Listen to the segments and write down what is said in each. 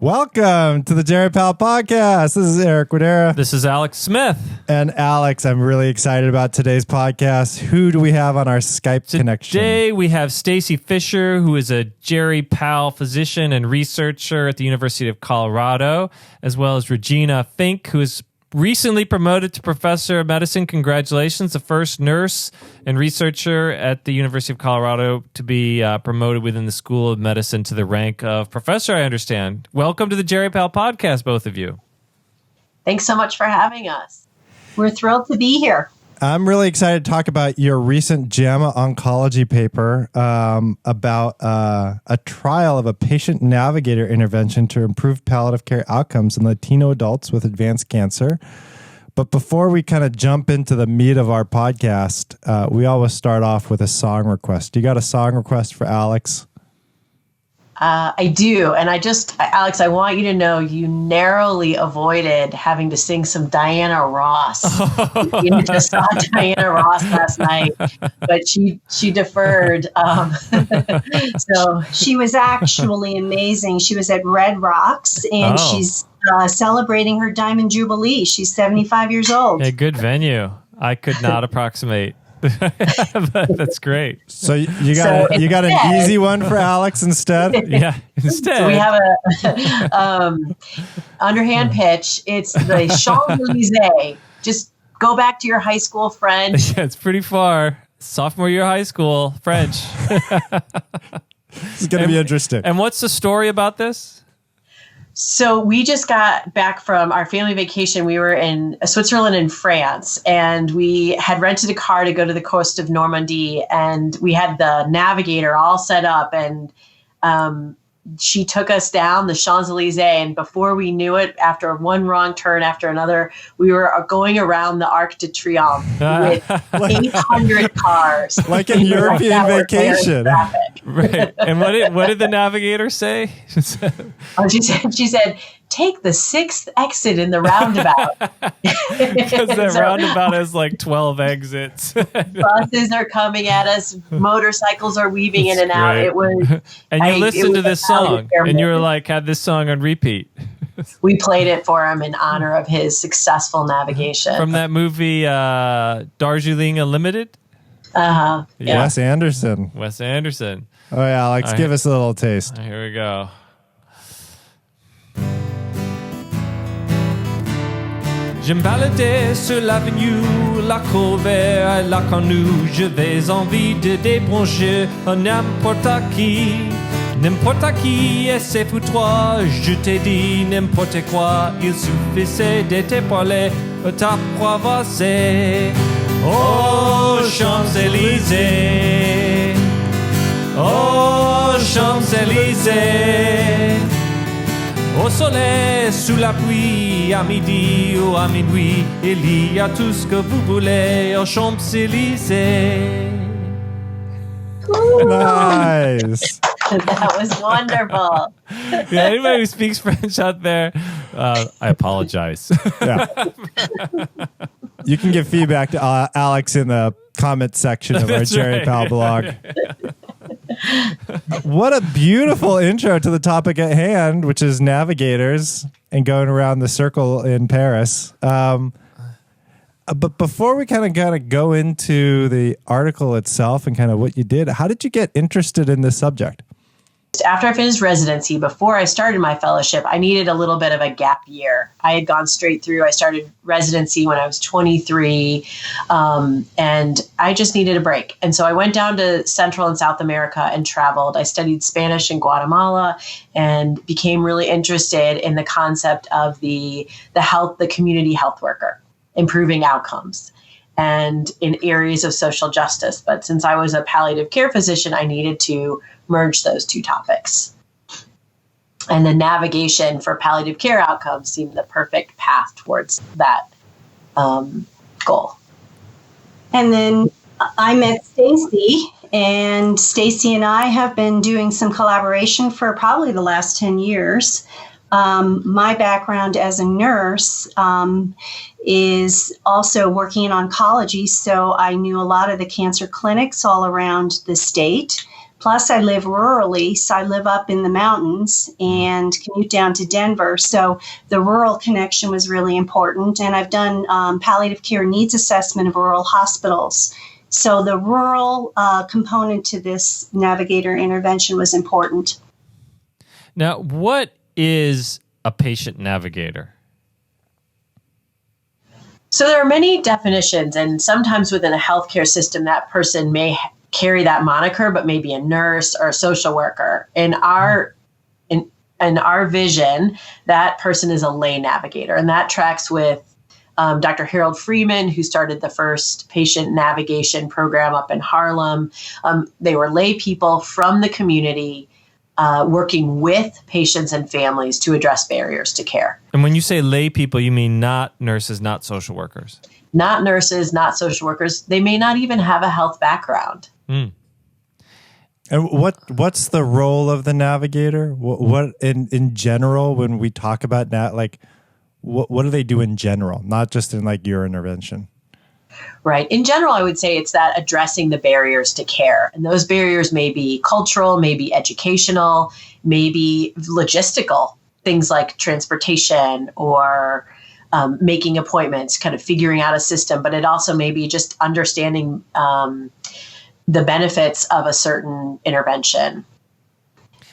Welcome to the GeriPal podcast. This is Eric Widera. This is Alex Smith. And Alex, I'm really excited about today's podcast. Who do we have on our Skype connection? Today we have Stacy Fischer, who is a GeriPal physician and researcher at the University of Colorado, as well as Regina Fink, who is recently promoted to professor of medicine. Congratulations, the first nurse and researcher at the University of Colorado to be promoted within the School of Medicine to the rank of professor, I understand. Welcome to the GeriPal podcast, both of you. Thanks so much for having us. We're thrilled to be here. I'm really excited to talk about your recent JAMA Oncology paper about a trial of a patient navigator intervention to improve palliative care outcomes in Latino adults with advanced cancer. But before we kind of jump into the meat of our podcast, we always start off with a song request. You got a song request for Alex? I do. And Alex, I want you to know you narrowly avoided having to sing some Diana Ross. You just saw Diana Ross last night, but she deferred. So she was actually amazing. She was at Red Rocks and she's celebrating her Diamond Jubilee. She's 75 years old. A good venue. I could not approximate. But that's great. So you got an easy one for Alex instead? Yeah, instead. So we have a underhand pitch. It's the Champs-Élysées. Just go back to your high school French. Yeah, it's pretty far. Sophomore year of high school, French. It's going to be interesting. And what's the story about this? So we just got back from our family vacation. We were in Switzerland and France, and we had rented a car to go to the coast of Normandy, and we had the Navigator all set up, and she took us down the Champs-Élysées, and before we knew it, after one wrong turn after another, we were going around the Arc de Triomphe with 800 cars. Like a European vacation. Right. And what did the Navigator say? She said, take the sixth exit in the roundabout. Because the roundabout has like 12 exits. Buses are coming at us. Motorcycles are weaving in and out. It was, and you listened to this song, and you were like, had this song on repeat. We played it for him in honor of his successful navigation. From that movie, Darjeeling Unlimited? Uh-huh. Yeah. Wes Anderson. Wes Anderson. Oh, yeah, Alex, give us a little taste. Here we go. Je me baladais sur l'avenue, la cour vert et la cannou. J'avais envie de débrancher n'importe qui, et c'est pour toi. Je t'ai dit n'importe quoi, il suffisait de te parler, ta provoquer. Oh, Champs-Élysées, oh, Champs-Élysées. Au soleil, sous la pluie, à midi ou à minuit, il y a tout ce que vous voulez aux Champs-Élysées. Nice. That was wonderful. Yeah, anybody who speaks French out there, I apologize. Yeah. You can give feedback to Alex in the comment section of our GeriPal blog. What a beautiful intro to the topic at hand, which is navigators and going around the circle in Paris. But before we kind of go into the article itself and kind of what you did, how did you get interested in this subject? After I finished residency, before I started my fellowship, I needed a little bit of a gap year. I had gone straight through. I started residency when I was 23, and I just needed a break. And so I went down to Central and South America and traveled. I studied Spanish in Guatemala and became really interested in the concept of the community health worker, improving outcomes, and in areas of social justice. But since I was a palliative care physician, I needed to merge those two topics. And the navigation for palliative care outcomes seemed the perfect path towards that goal. And then I met Stacy, and Stacy and I have been doing some collaboration for probably the last 10 years. My background as a nurse is also working in oncology, so I knew a lot of the cancer clinics all around the state. Plus, I live rurally, so I live up in the mountains and commute down to Denver. So the rural connection was really important. And I've done palliative care needs assessment of rural hospitals. So the rural component to this navigator intervention was important. Now, what is a patient navigator? So there are many definitions, and sometimes within a healthcare system, that person may carry that moniker, but maybe a nurse or a social worker. In our vision, that person is a lay navigator, and that tracks with Dr. Harold Freeman, who started the first patient navigation program up in Harlem. They were lay people from the community working with patients and families to address barriers to care. And when you say lay people, you mean not nurses, not social workers? Not nurses, not social workers. They may not even have a health background. Mm. And what's the role of the navigator? What in general, when we talk about what do they do in general, not just in like your intervention? Right. In general, I would say it's that addressing the barriers to care. And those barriers may be cultural, maybe educational, maybe logistical, things like transportation or making appointments, kind of figuring out a system. But it also may be just understanding the benefits of a certain intervention.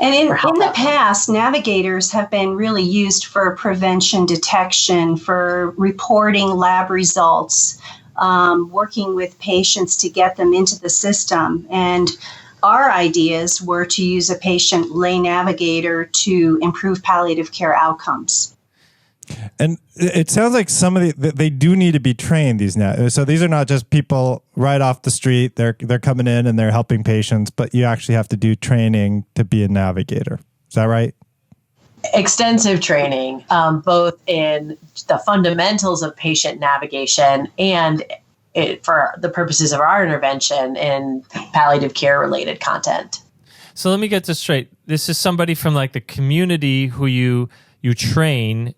And in the past, navigators have been really used for prevention detection, for reporting lab results, working with patients to get them into the system. And our ideas were to use a patient lay navigator to improve palliative care outcomes. And it sounds like they do need to be trained. So these are not just people right off the street. They're coming in and they're helping patients, but you actually have to do training to be a navigator. Is that right? Extensive training, both in the fundamentals of patient navigation and for the purposes of our intervention in palliative care related content. So let me get this straight. This is somebody from like the community who you train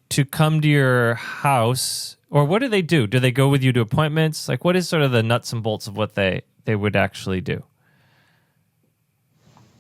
to come to your house, or what do they do? Do they go with you to appointments? Like, what is sort of the nuts and bolts of what they would actually do?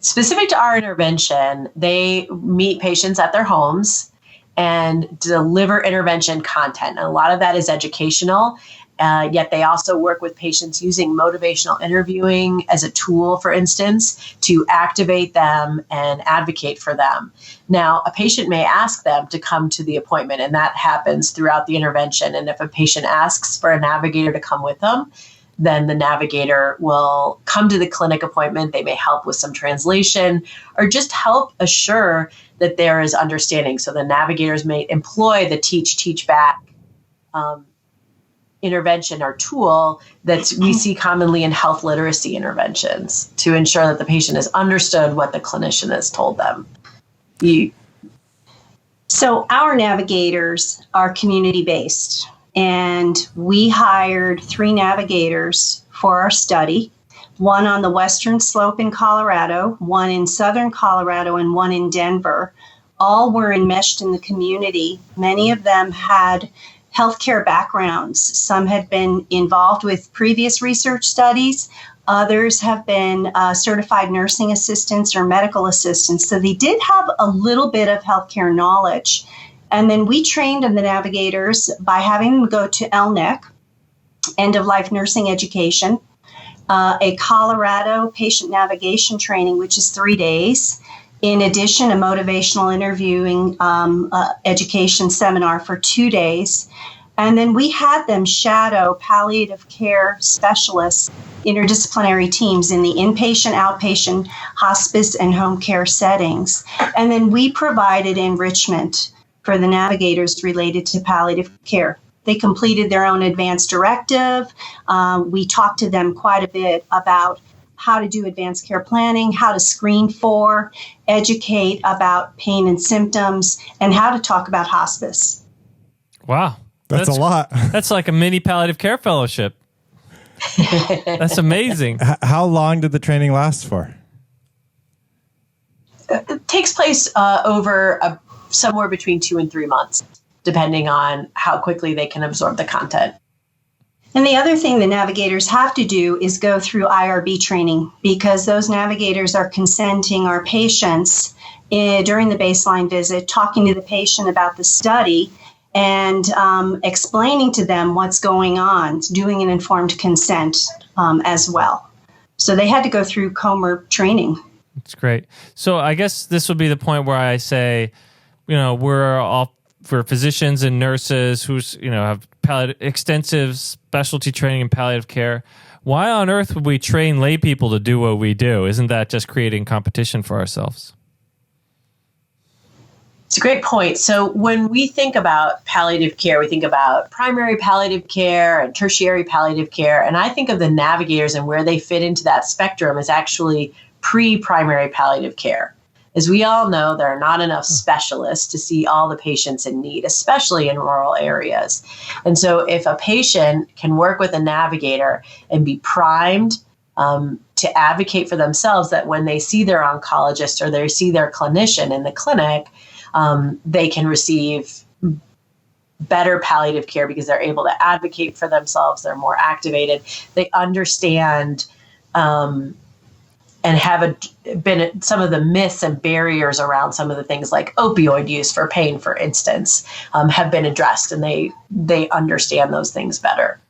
Specific to our intervention, they meet patients at their homes and deliver intervention content. And a lot of that is educational, yet they also work with patients using motivational interviewing as a tool, for instance, to activate them and advocate for them. Now, a patient may ask them to come to the appointment, and that happens throughout the intervention. And if a patient asks for a navigator to come with them, then the navigator will come to the clinic appointment. They may help with some translation or just help assure that there is understanding. So the navigators may employ the teach back intervention or tool that we see commonly in health literacy interventions to ensure that the patient has understood what the clinician has told them. So our navigators are community-based. And we hired 3 navigators for our study, one on the western slope in Colorado, one in southern Colorado, and one in Denver. All were enmeshed in the community. Many of them had healthcare backgrounds. Some had been involved with previous research studies. Others have been certified nursing assistants or medical assistants. So they did have a little bit of healthcare knowledge. And then we trained the navigators by having them go to LNEC, End of Life Nursing Education, a Colorado patient navigation training, which is 3 days. In addition, a motivational interviewing education seminar for 2 days. And then we had them shadow palliative care specialists, interdisciplinary teams in the inpatient, outpatient, hospice, and home care settings. And then we provided enrichment for the navigators related to palliative care. They completed their own advanced directive. We talked to them quite a bit about how to do advanced care planning, how to screen for, educate about pain and symptoms, and how to talk about hospice. Wow. That's a lot. That's like a mini palliative care fellowship. That's amazing. How long did the training last for? It takes place over somewhere between 2 and 3 months, depending on how quickly they can absorb the content. And the other thing the navigators have to do is go through IRB training, because those navigators are consenting our patients during the baseline visit, talking to the patient about the study and explaining to them what's going on, doing an informed consent as well. So they had to go through COMER training. That's great. So I guess this would be the point where I say, we're all for physicians and nurses who's, have extensive specialty training in palliative care. Why on earth would we train lay people to do what we do? Isn't that just creating competition for ourselves? It's a great point. So when we think about palliative care, we think about primary palliative care and tertiary palliative care. And I think of the navigators and where they fit into that spectrum as actually pre-primary palliative care. As we all know, there are not enough specialists to see all the patients in need, especially in rural areas. And so if a patient can work with a navigator and be primed to advocate for themselves, that when they see their oncologist or they see their clinician in the clinic, they can receive better palliative care because they're able to advocate for themselves. They're more activated. They understand and have been some of the myths and barriers around some of the things like opioid use for pain, for instance, have been addressed, and they understand those things better.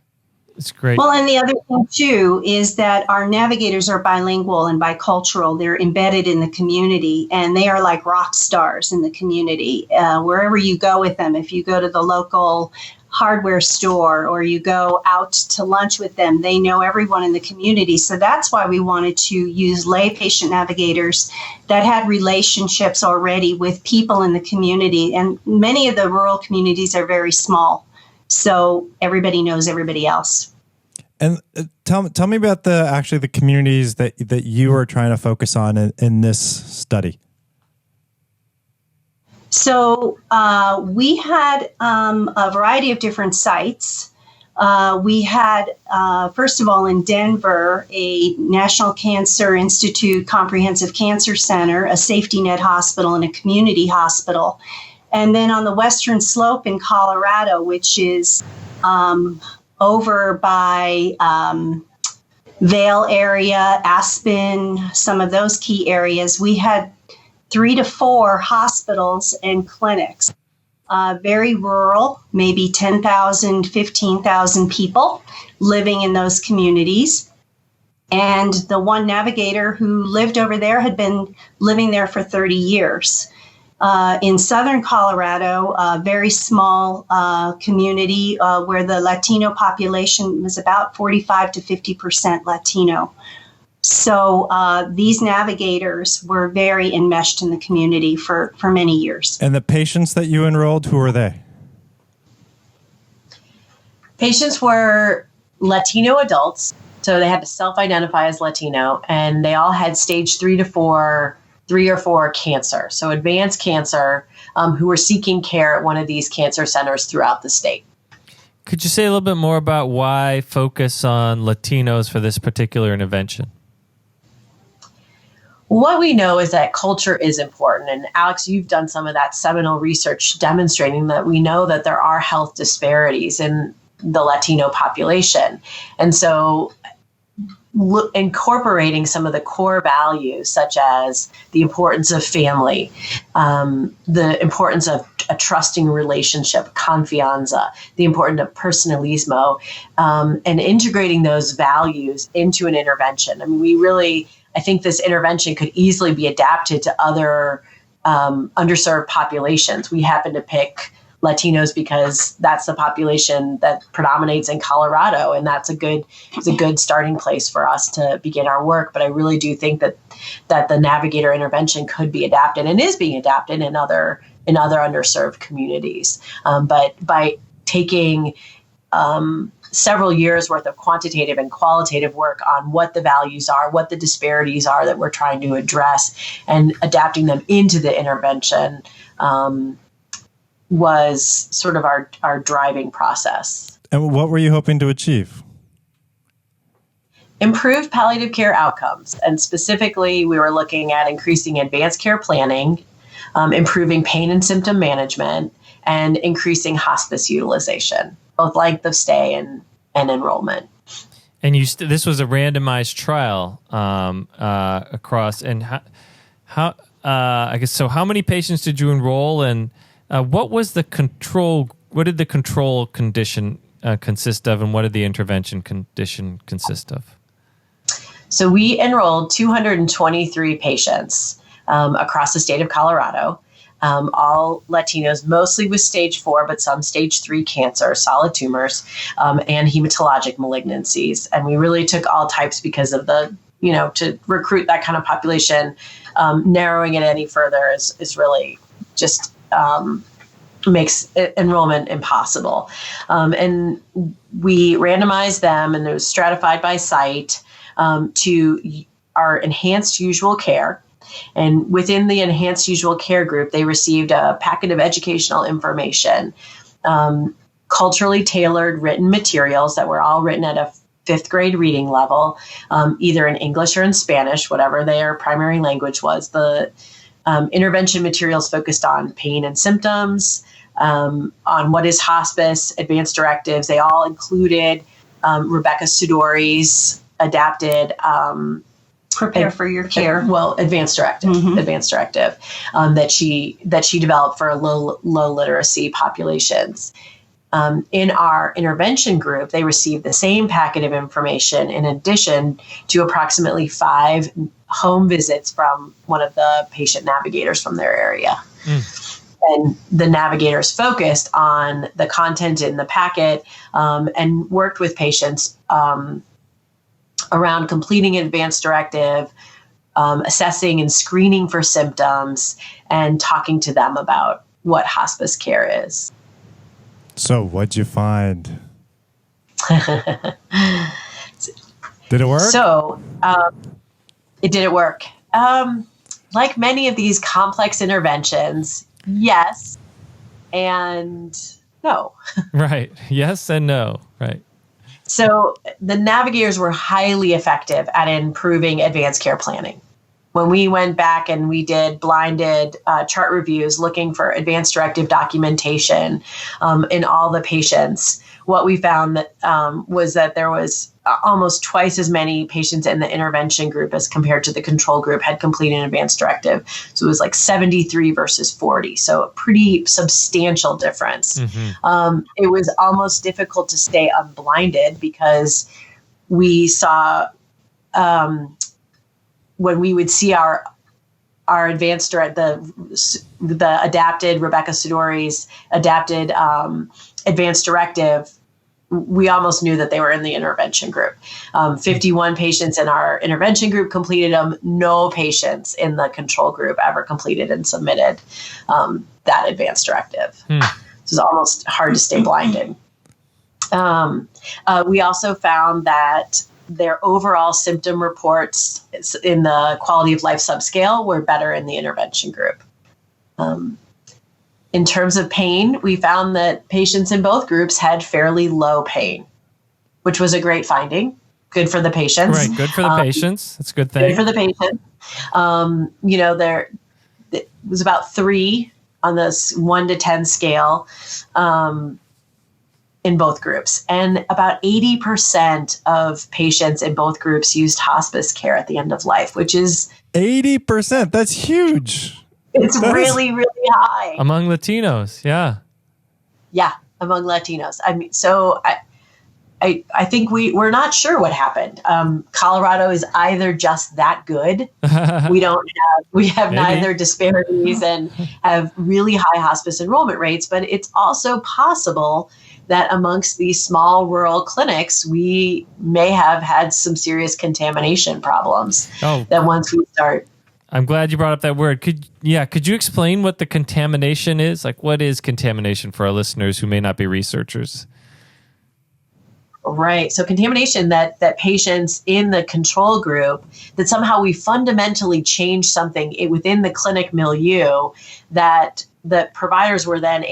It's great. Well, and the other thing, too, is that our navigators are bilingual and bicultural. They're embedded in the community, and they are like rock stars in the community. Wherever you go with them, if you go to the local hardware store or you go out to lunch with them, they know everyone in the community. So that's why we wanted to use lay patient navigators that had relationships already with people in the community. And many of the rural communities are very small, so everybody knows everybody else. And tell me about the communities that you are trying to focus on in this study. So we had a variety of different sites. We had, first of all, in Denver, a National Cancer Institute Comprehensive Cancer Center, a safety net hospital, and a community hospital. And then on the Western Slope in Colorado, which is over by Vail area, Aspen, some of those key areas, we had 3 to 4 hospitals and clinics. Very rural, maybe 10,000, 15,000 people living in those communities. And the one navigator who lived over there had been living there for 30 years. In southern Colorado, a very small community where the Latino population was about 45 to 50% Latino. So these navigators were very enmeshed in the community for many years. And the patients that you enrolled, who were they? Patients were Latino adults, so they had to self-identify as Latino, and they all had stage 3 or 4 cancer, so advanced cancer, who were seeking care at one of these cancer centers throughout the state. Could you say a little bit more about why focus on Latinos for this particular intervention? What we know is that culture is important. And Alex, you've done some of that seminal research demonstrating that we know that there are health disparities in the Latino population. And so incorporating some of the core values, such as the importance of family, the importance of a trusting relationship, confianza, the importance of personalismo, and integrating those values into an intervention. I mean, I think this intervention could easily be adapted to other underserved populations. We happen to pick Latinos because that's the population that predominates in Colorado, and it's a good starting place for us to begin our work. But I really do think that the Navigator intervention could be adapted and is being adapted in other underserved communities. But by taking several years worth of quantitative and qualitative work on what the values are, what the disparities are that we're trying to address, and adapting them into the intervention was sort of our driving process. And what were you hoping to achieve? Improve palliative care outcomes. And specifically, we were looking at increasing advanced care planning, improving pain and symptom management, and increasing hospice utilization, both length of stay and enrollment. And this was a randomized trial across, and how I guess so. How many patients did you enroll, and what was the control? What did the control condition consist of, and what did the intervention condition consist of? So we enrolled 223 patients across the state of Colorado, all Latinos, mostly with stage 4, but some stage 3 cancer, solid tumors, and hematologic malignancies. And we really took all types because of to recruit that kind of population. Narrowing it any further is really just makes enrollment impossible. And we randomized them, and it was stratified by site to our enhanced usual care. And within the enhanced usual care group, they received a packet of educational information, culturally tailored written materials that were all written at a 5th grade reading level, either in English or in Spanish, whatever their primary language was. The intervention materials focused on pain and symptoms, on what is hospice, advanced directives. They all included Rebecca Sidori's adapted Prepare for your care. Advanced directive that she developed for low literacy populations. In our intervention group, they received the same packet of information in addition to approximately 5 home visits from one of the patient navigators from their area. And the navigators focused on the content in the packet and worked with patients around completing an advanced directive, assessing and screening for symptoms, and talking to them about what hospice care is. So what'd you find? Did it work? So it didn't work. Like many of these complex interventions, yes and no. Right. Yes and no. Right. So the navigators were highly effective at improving advanced care planning. When we went back and we did blinded chart reviews looking for advanced directive documentation in all the patients, what we found that was that there was almost twice as many patients in the intervention group as compared to the control group had completed an advanced directive. So it was like 73 versus 40. So a pretty substantial difference. It was almost difficult to stay unblinded because we saw when we would see our advanced the adapted Rebecca Sidori's adapted advanced directive, we almost knew that they were in the intervention group. 51 patients in our intervention group completed them. No patients in the control group ever completed and submitted that advanced directive. So it's almost hard to stay blinded. We also found that their overall symptom reports in the quality of life subscale were better in the intervention group. In terms of pain, we found that patients in both groups had fairly low pain, which was a great finding. Good for the patients. Right. Good for the patients. That's a good thing. Good for the patient. There it was about 3 on this 1 to 10 scale in both groups. And about 80% of patients in both groups used hospice care at the end of life, which is 80%. That's huge. It's really, really high. Among Latinos, yeah. Yeah, among Latinos. I mean, so I think we're not sure what happened. Colorado is either just that good. we have neither disparities and have really high hospice enrollment rates, but it's also possible that amongst these small rural clinics, we may have had some serious contamination problems. That once we start. I'm glad you brought up that word. Could you explain what the contamination is? Like, what is contamination for our listeners who may not be researchers? Right. So contamination, that patients in the control group, that somehow we fundamentally change something within the clinic milieu, that the providers were then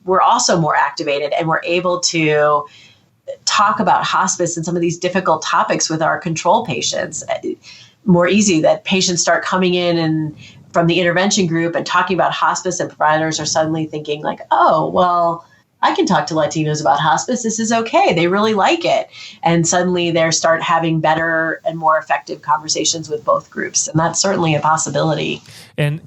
were also more activated and were able to talk about hospice and some of these difficult topics with our control patients more easy, that patients start coming in and from the intervention group and talking about hospice, and providers are suddenly thinking like, oh, well, I can talk to Latinos about hospice. This is okay. They really like it. And suddenly they start having better and more effective conversations with both groups. And that's certainly a possibility. And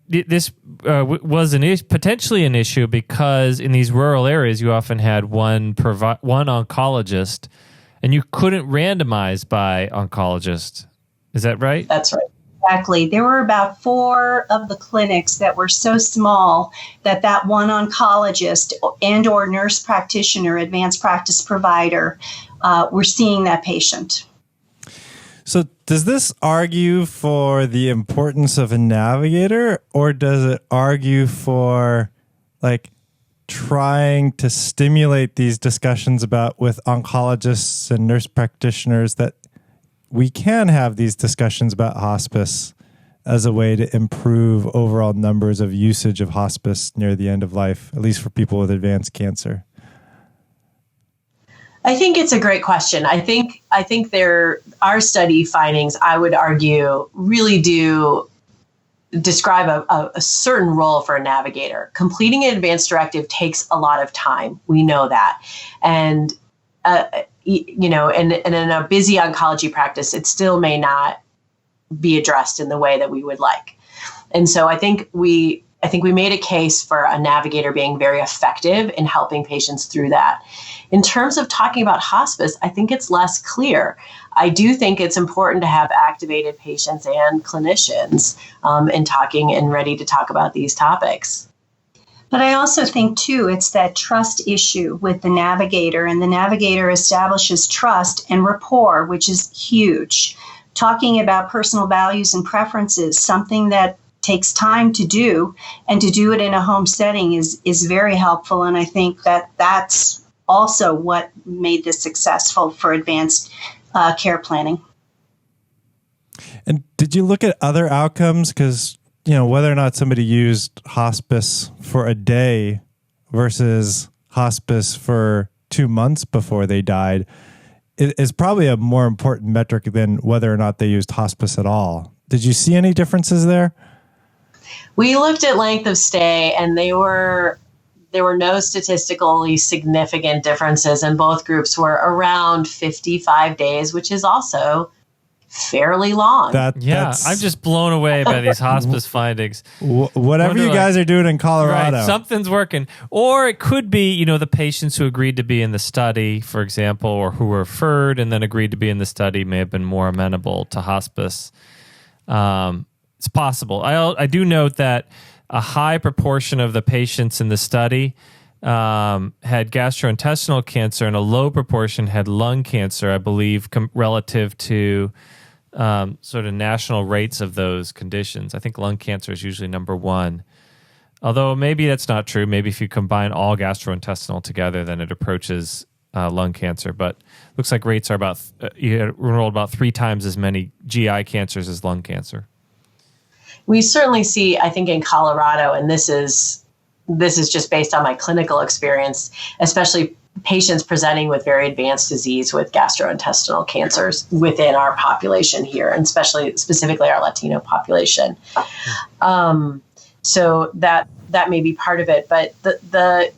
this was potentially an issue because in these rural areas, you often had one oncologist, and you couldn't randomize by oncologist. Is that right? That's right. Exactly. There were about 4 of the clinics that were so small that one oncologist and or nurse practitioner, advanced practice provider, were seeing that patient. So does this argue for the importance of a navigator, or does it argue for like trying to stimulate these discussions about with oncologists and nurse practitioners that we can have these discussions about hospice as a way to improve overall numbers of usage of hospice near the end of life, at least for people with advanced cancer? I think it's a great question. I think our study findings, I would argue, really do describe a certain role for a navigator. Completing an advance directive takes a lot of time. We know that. And and in a busy oncology practice, it still may not be addressed in the way that we would like. And so I think we made a case for a navigator being very effective in helping patients through that. In terms of talking about hospice, I think it's less clear. I do think it's important to have activated patients and clinicians in talking and ready to talk about these topics. But I also think, too, it's that trust issue with the navigator, and the navigator establishes trust and rapport, which is huge. Talking about personal values and preferences, something that takes time to do, and to do it in a home setting is very helpful. And I think that's also what made this successful for advanced care planning. And did you look at other outcomes? Because whether or not somebody used hospice for a day versus hospice for 2 months before they died is probably a more important metric than whether or not they used hospice at all. Did you see any differences there? We looked at length of stay, and there were no statistically significant differences, and both groups were around 55 days, which is also fairly long. I'm just blown away by these hospice findings. Whatever you guys are doing in Colorado. Right, something's working. Or it could be, the patients who agreed to be in the study, for example, or who were referred and then agreed to be in the study may have been more amenable to hospice. It's possible. I do note that a high proportion of the patients in the study had gastrointestinal cancer, and a low proportion had lung cancer, I believe, relative to sort of national rates of those conditions. I think lung cancer is usually number 1. Although maybe that's not true. Maybe if you combine all gastrointestinal together, then it approaches lung cancer. But looks like rates are you enrolled about 3 times as many GI cancers as lung cancer. We certainly see, I think, in Colorado, and this is just based on my clinical experience, especially patients presenting with very advanced disease with gastrointestinal cancers within our population here, and specifically our Latino population. So that may be part of it. But the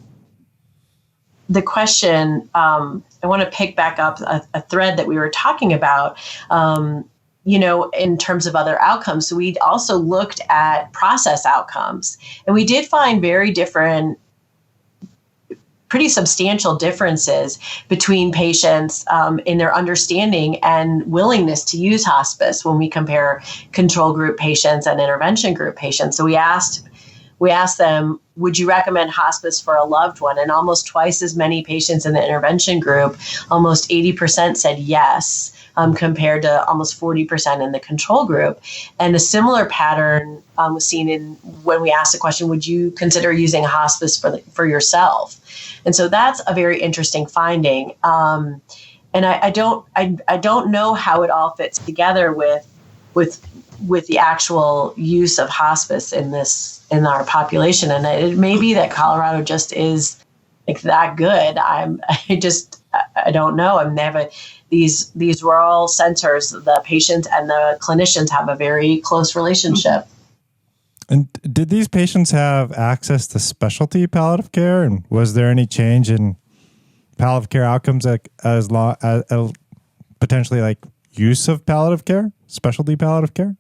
question, I want to pick back up a thread that we were talking about, in terms of other outcomes. So we also looked at process outcomes, and we did find very different, pretty substantial differences between patients in their understanding and willingness to use hospice when we compare control group patients and intervention group patients. So we asked them, would you recommend hospice for a loved one? And almost twice as many patients in the intervention group, almost 80% said yes, compared to almost 40% in the control group. And a similar pattern was seen when we asked the question, would you consider using hospice for yourself? And so that's a very interesting finding. And I don't know how it all fits together with the actual use of hospice in our population. And it may be that Colorado just is like that good. I don't know. These rural centers, the patients and the clinicians have a very close relationship. And did these patients have access to specialty palliative care? And was there any change in palliative care outcomes as potentially like use of palliative care, specialty palliative care?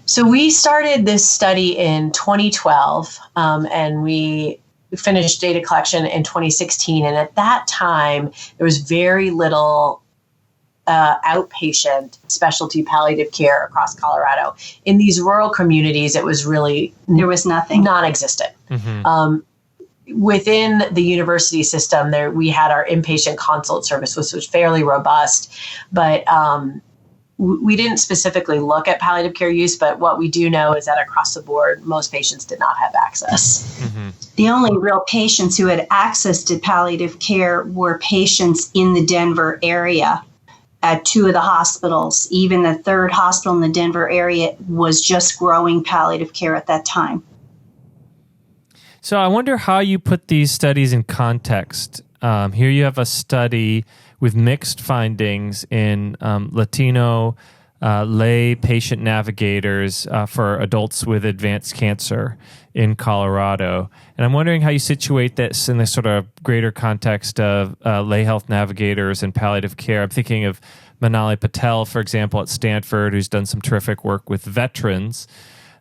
So we started this study in 2012, and we finished data collection in 2016. And at that time, there was very little outpatient specialty palliative care across Colorado. In these rural communities, it was really There was nothing. non-existent. Within the university system, there we had our inpatient consult service, which was fairly robust, but we didn't specifically look at palliative care use. But what we do know is that across the board, most patients did not have access. The only real patients who had access to palliative care were patients in the Denver area at two of the hospitals. Even the third hospital in the Denver area was just growing palliative care at that time. So I wonder how you put these studies in context. Here you have a study with mixed findings in Latino lay patient navigators for adults with advanced cancer in Colorado. And I'm wondering how you situate this in this sort of greater context of lay health navigators and palliative care. I'm thinking of Manali Patel, for example, at Stanford, who's done some terrific work with veterans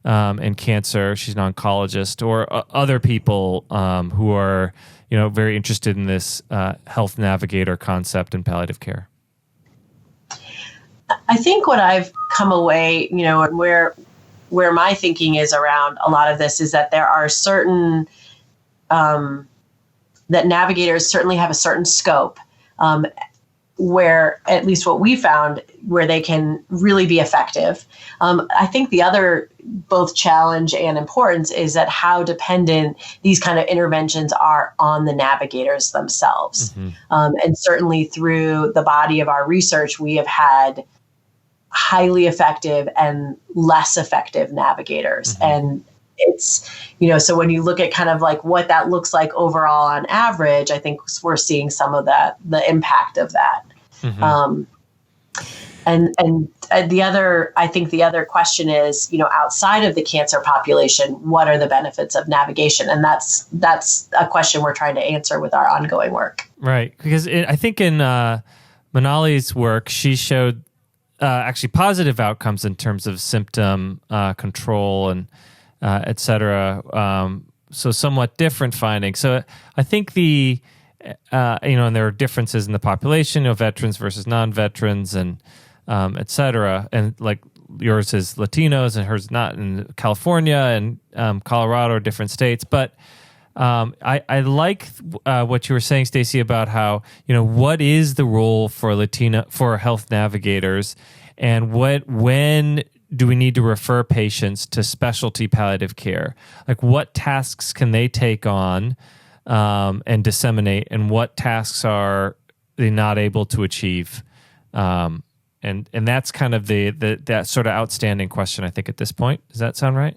and cancer. She's an oncologist, or other people who are, very interested in this health navigator concept in palliative care. I think what I've come away, and where my thinking is around a lot of this is that there are certain, that navigators certainly have a certain scope, where, at least what we found, where they can really be effective. I think the other both challenge and importance is that how dependent these kind of interventions are on the navigators themselves. And certainly through the body of our research, we have had highly effective and less effective navigators. And it's, so when you look at kind of like what that looks like overall on average, I think we're seeing some of that, the impact of that. And the other question is, outside of the cancer population, what are the benefits of navigation? And that's a question we're trying to answer with our ongoing work. Right. Because I think in Manali's work, she showed actually positive outcomes in terms of symptom control and et cetera. So somewhat different findings. So I think and there are differences in the population, veterans versus non-veterans and et cetera. And like yours is Latinos and hers not, in California and Colorado, different states. But I like what you were saying, Stacy, about how, what is the role for health navigators, and when do we need to refer patients to specialty palliative care? Like, what tasks can they take on and disseminate, and what tasks are they not able to achieve? And that's kind of that sort of outstanding question, I think, at this point. Does that sound right?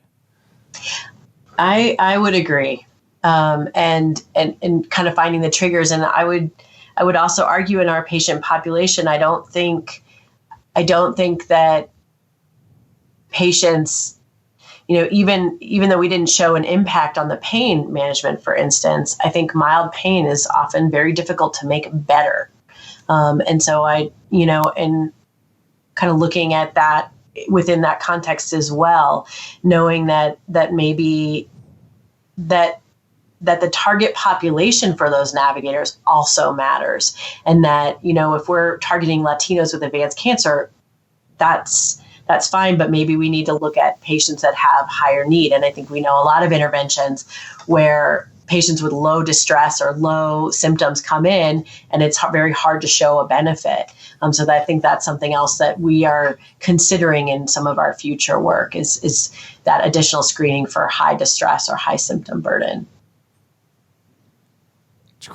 I would agree. And kind of finding the triggers. And I would also argue in our patient population, I don't think that patients, even though we didn't show an impact on the pain management, for instance, I think mild pain is often very difficult to make better. And so and kind of looking at that within that context as well, knowing that maybe that the target population for those navigators also matters. And that, if we're targeting Latinos with advanced cancer, that's fine, but maybe we need to look at patients that have higher need. And I think we know a lot of interventions where patients with low distress or low symptoms come in, and it's very hard to show a benefit. So I think that's something else that we are considering in some of our future work is that additional screening for high distress or high symptom burden.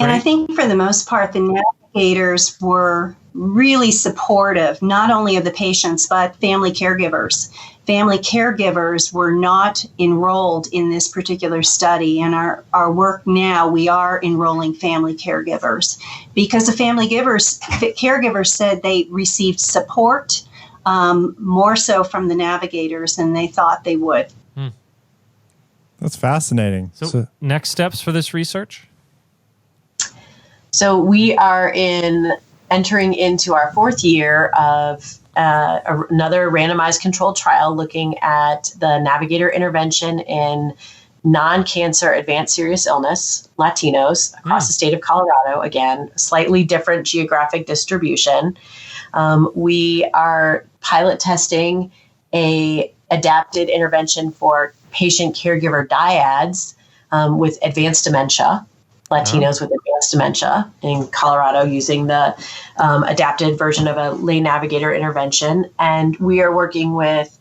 And I think for the most part, the navigators were really supportive, not only of the patients, but family caregivers. Family caregivers were not enrolled in this particular study. In our work now, we are enrolling family caregivers because the caregivers said they received support more so from the navigators than they thought they would. That's fascinating. So next steps for this research? So we are entering into our fourth year of another randomized controlled trial looking at the Navigator intervention in non-cancer advanced serious illness, Latinos, across the state of Colorado. Again, slightly different geographic distribution. We are pilot testing a adapted intervention for patient caregiver dyads with advanced dementia, Latinos with advanced dementia in Colorado, using the adapted version of a lay navigator intervention. And we are working with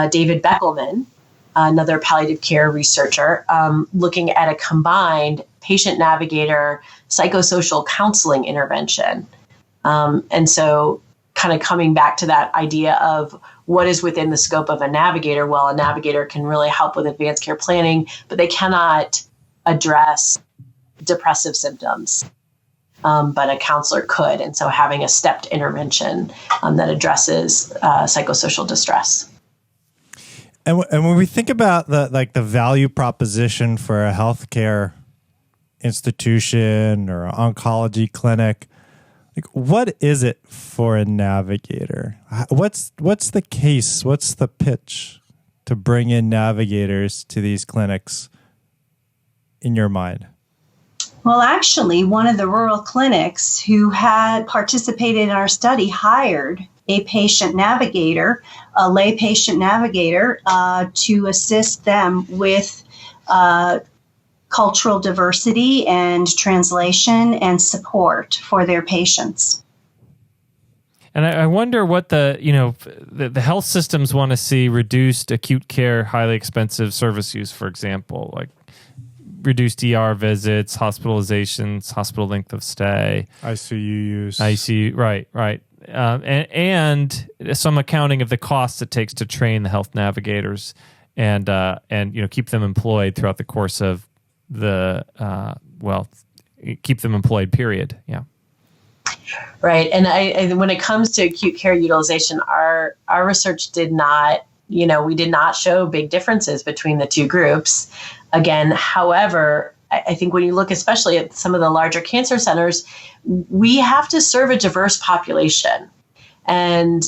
David Beckelman, another palliative care researcher, looking at a combined patient navigator psychosocial counseling intervention. And so kind of coming back to that idea of what is within the scope of a navigator. Well, a navigator can really help with advanced care planning, but they cannot address depressive symptoms. But a counselor could. And so having a stepped intervention that addresses psychosocial distress. And when we think about the value proposition for a healthcare institution or an oncology clinic, like what is it for a navigator? What's the case? What's the pitch to bring in navigators to these clinics in your mind? Well, actually, one of the rural clinics who had participated in our study hired a patient navigator, a lay patient navigator, to assist them with cultural diversity and translation and support for their patients. And I wonder what the health systems want to see: reduced acute care, highly expensive service use, for example, like reduced ER visits, hospitalizations, hospital length of stay, ICU use. ICU, right. And some accounting of the costs it takes to train the health navigators and keep them employed throughout the course of the keep them employed, period. Yeah. Right. And when it comes to acute care utilization, our research did not, we did not show big differences between the two groups. Again, however, I think when you look especially at some of the larger cancer centers, we have to serve a diverse population. And,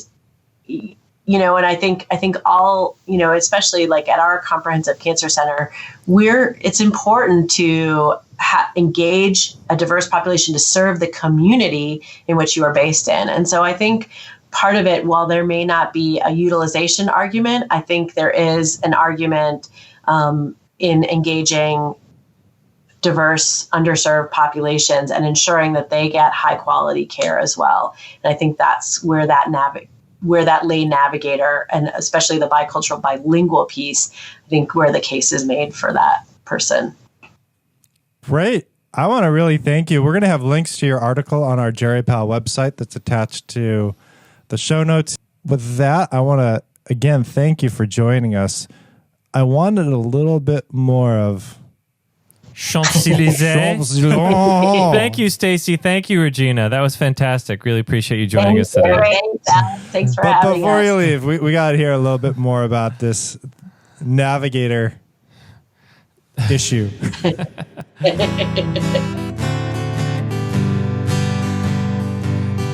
and I think all, especially like at our comprehensive cancer center, it's important to engage a diverse population to serve the community in which you are based in. And so I think part of it, while there may not be a utilization argument, I think there is an argument in engaging diverse, underserved populations and ensuring that they get high quality care as well. And I think that's where that lay navigator, and especially the bicultural bilingual piece, I think where the case is made for that person. Great. I want to really thank you. We're going to have links to your article on our GeriPal website that's attached to the show notes. With that, I want to, again, thank you for joining us. I wanted a little bit more of Champs-Élysées. Thank you, Stacy. Thank you, Regina. That was fantastic. Really appreciate you joining us today. Thanks for having us. Before you leave, we got to hear a little bit more about this navigator issue.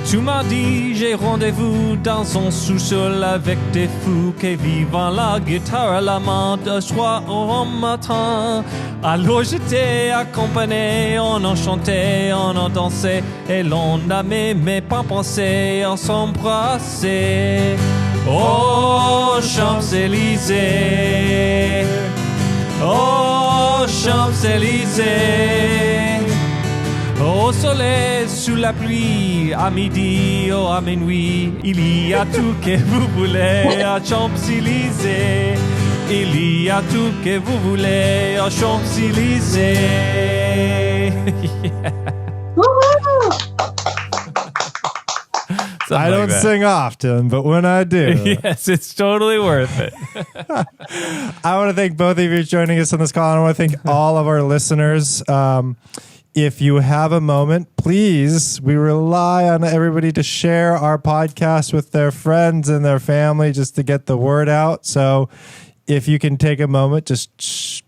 Tu m'as dit, j'ai rendez-vous dans son sous-sol avec des fous qui vivent la guitare à la main de soir au matin. Alors je t'ai accompagné, on en chantait, on en dansait, et l'on n'a même pas pensé à s'embrasser. Oh, Champs-Élysées, oh, Champs-Élysées. Au soleil, sous la pluie, à midi ou à minuit, il y a tout que vous voulez à Champs-Élysées. Il y a tout que vous voulez à Champs-Élysées. Yeah. I don't sing often, but when I do. Yes, it's totally worth it. I want to thank both of you for joining us on this call. And I want to thank all of our listeners. If you have a moment, please, we rely on everybody to share our podcast with their friends and their family just to get the word out. So if you can take a moment, just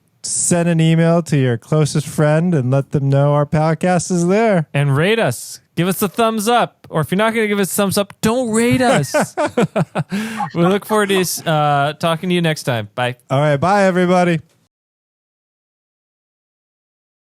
send an email to your closest friend and let them know our podcast is there. And rate us. Give us a thumbs up. Or if you're not going to give us a thumbs up, don't rate us. We look forward to talking to you next time. Bye. All right. Bye, everybody.